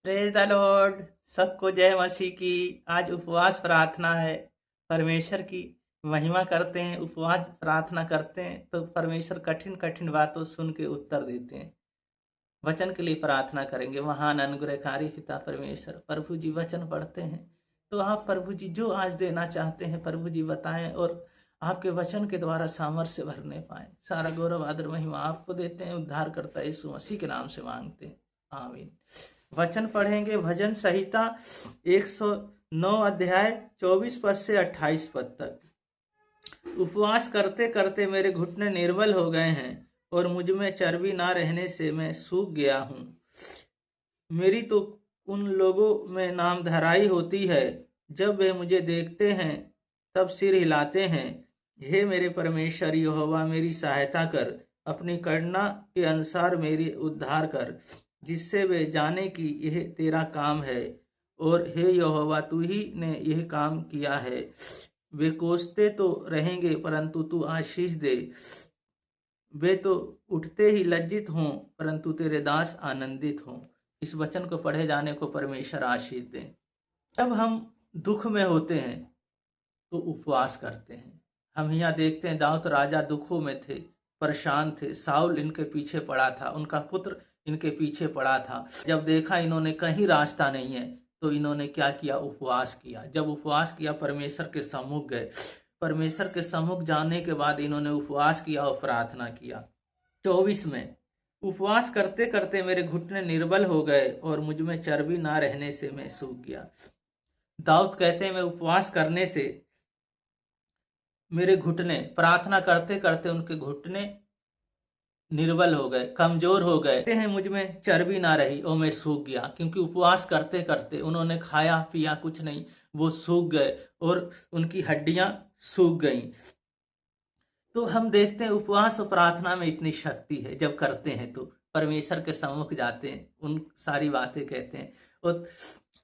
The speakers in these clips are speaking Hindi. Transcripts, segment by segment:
Praise the Lord. सबको जय मसीह की। आज उपवास प्रार्थना है। परमेश्वर की महिमा करते हैं, उपवास प्रार्थना करते हैं तो परमेश्वर कठिन कठिन बातों सुन के उत्तर देते हैं। वचन के लिए प्रार्थना करेंगे। महान अनुग्रहकारी पिता परमेश्वर, प्रभु जी वचन पढ़ते हैं तो आप प्रभु जी जो आज देना चाहते हैं प्रभु जी बताएं और आपके वचन के द्वारा सामर्थ्य भरने पाए। सारा गौरव आदर महिमा आपको देते हैं। उद्धार करता यीशु मसीह के नाम से मांगते हैं, आमीन। वचन पढ़ेंगे भजन संहिता 109 अध्याय 24 पद से 28 पद तक। उपवास करते करते मेरे घुटने निर्बल हो गए हैं और मुझ में चर्बी ना रहने से मैं सूख गया हूँ। मेरी तो उन लोगों में नाम धराई होती है, जब वे मुझे देखते हैं तब सिर हिलाते हैं। हे मेरे परमेश्वर यहोवा, मेरी सहायता कर, अपनी करुणा के अनुसार मेरी उद्धार कर, जिससे वे जाने कि यह तेरा काम है और हे यहोवा तू ही ने यह काम किया है। वे कोसते तो रहेंगे परंतु तू आशीष दे। वे तो उठते ही लज्जित हों परंतु तेरे दास आनंदित हों। इस वचन को पढ़े जाने को परमेश्वर आशीष दे। जब हम दुख में होते हैं तो उपवास करते हैं। हम यहाँ देखते हैं दाऊद राजा दुखों में थे, परेशान थे। साउल इनके पीछे पड़ा था, उनका पुत्र इनके पीछे पड़ा था। जब देखा इन्होंने कहीं रास्ता नहीं है तो इन्होंने क्या किया? उपवास किया। जब उपवास किया परमेश्वर के सम्मुख गए। परमेश्वर के सम्मुख जाने के बाद इन्होंने उपवास किया और प्रार्थना किया। 24 में उपवास करते करते मेरे घुटने निर्बल हो गए और मुझ में चर्बी ना रहने से मैं सूख गया। दाऊद कहते हैं मैं उपवास करने से मेरे घुटने, प्रार्थना करते करते उनके घुटने निर्बल हो गए, कमजोर हो गए। कहते हैं मुझ में चर्बी ना रही और मैं सूख गया, क्योंकि उपवास करते करते उन्होंने खाया पिया कुछ नहीं, वो सूख गए और उनकी हड्डियां सूख गईं। तो हम देखते हैं उपवास और प्रार्थना में इतनी शक्ति है। जब करते हैं तो परमेश्वर के सम्मुख जाते हैं, उन सारी बातें कहते हैं। और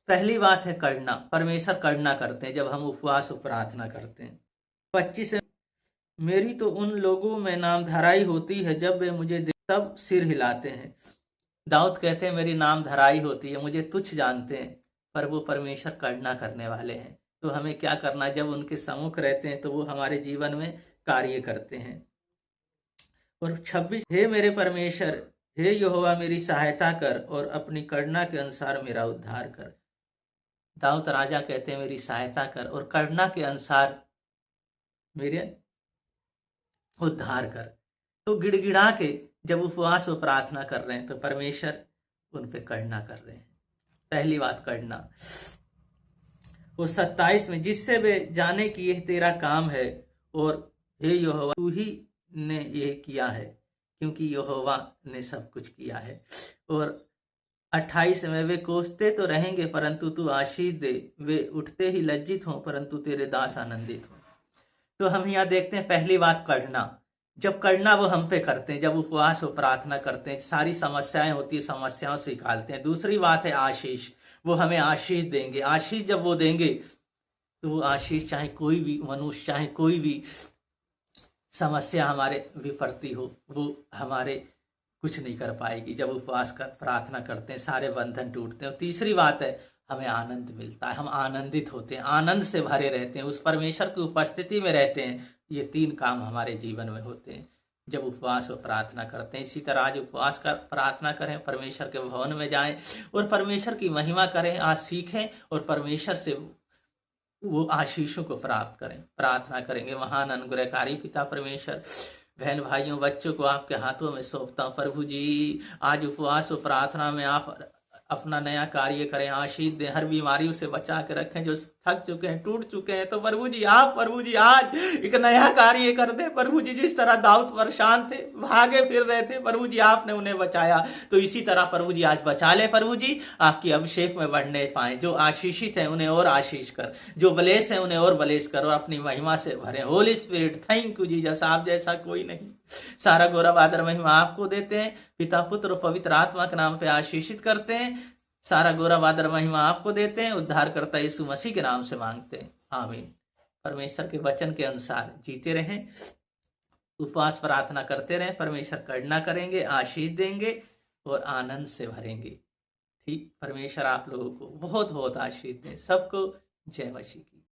पहली बात है करना। परमेश्वर करना करते हैं जब हम उपवास और प्रार्थना करते हैं। 25 मेरी तो उन लोगों में नाम धराई होती है, जब वे मुझे तब सिर हिलाते हैं। दाऊद कहते हैं मेरी नाम धराई होती है, मुझे तुच्छ जानते हैं, पर वो परमेश्वर करना करने वाले हैं। तो हमें क्या करना? जब उनके सम्मुख रहते हैं तो वो हमारे जीवन में कार्य करते हैं। और 26 हे मेरे परमेश्वर, हे यहोवा मेरी सहायता कर और अपनी करुणा के अनुसार मेरा उद्धार कर। दाऊद राजा कहते हैं मेरी सहायता कर और करुणा के अनुसार मेरे उद्धार कर। तो गिड़गिड़ा के जब उपवास और प्रार्थना कर रहे हैं तो परमेश्वर उन पे करुणा कर रहे हैं। पहली बात करना। वो 27 में जिससे वे जाने कि यह तेरा काम है और हे यहोवा तू ही ने ये किया है, क्योंकि यहोवा ने सब कुछ किया है। और 28 में वे कोसते तो रहेंगे परंतु तू आशीष दे। वे उठते ही लज्जित हों परंतु तेरे दास आनंदित हों। तो हम यहाँ देखते हैं पहली बात करना। जब करना वो हम पे करते हैं, जब उपवास और प्रार्थना करते हैं, सारी समस्याएं होती है, समस्याओं से निकालते हैं। दूसरी बात है आशीष। वो हमें आशीष देंगे। आशीष जब वो देंगे तो वो आशीष चाहे कोई भी मनुष्य, चाहे कोई भी समस्या हमारे विपत्ति हो, वो हमारे कुछ नहीं कर पाएगी। जब उपवास कर प्रार्थना करते हैं सारे बंधन टूटते हैं। और तीसरी बात है हमें आनंद मिलता है, हम आनंदित होते हैं, आनंद से भरे रहते हैं, उस परमेश्वर की उपस्थिति में रहते हैं। ये 3 काम हमारे जीवन में होते हैं जब उपवास और प्रार्थना करते हैं। इसी तरह आज उपवास कर प्रार्थना करें, परमेश्वर के भवन में जाएं और परमेश्वर की महिमा करें। आज सीखें और परमेश्वर से वो आशीषों को प्राप्त करें। प्रार्थना करेंगे। महान अनुग्रहकारी पिता परमेश्वर, बहन भाइयों बच्चों को आपके हाथों में सौंपता हूँ। प्रभु जी आज उपवास और प्रार्थना में आप अपना नया कार्य करें, आशीष दें, हर बीमारियों से बचा के रखें। जो थक चुके हैं, टूट चुके हैं, तो प्रभु जी आज एक नया कार्य कर दे। प्रभु जी जिस तरह दाऊद परेशान थे, भागे फिर रहे थे, प्रभु जी आपने उन्हें बचाया, तो इसी तरह प्रभु जी आज बचा ले। प्रभु जी आपकी अभिषेक में बढ़ने पाए। जो आशीषित है उन्हें और आशीष कर, जो बलेस है उन्हें और बलेस कर और अपनी महिमा से भरे। Holi spirit thank you Jesus, आप जैसा कोई नहीं। सारा गौरव आदर महिमा आपको देते हैं। पिता पुत्र और पवित्र आत्मा के नाम पे आशीषित करते हैं। सारा गौरव आदर महिमा आपको देते हैं। उद्धार करता यीशु मसीह के नाम से मांगते हैं, आमीन। परमेश्वर के वचन के अनुसार जीते रहें, उपवास प्रार्थना करते रहें। परमेश्वर करुणा करेंगे, आशीष देंगे और आनंद से भरेंगे। ठीक, परमेश्वर आप लोगों को बहुत बहुत आशीष दे। सबको जय मसीह की।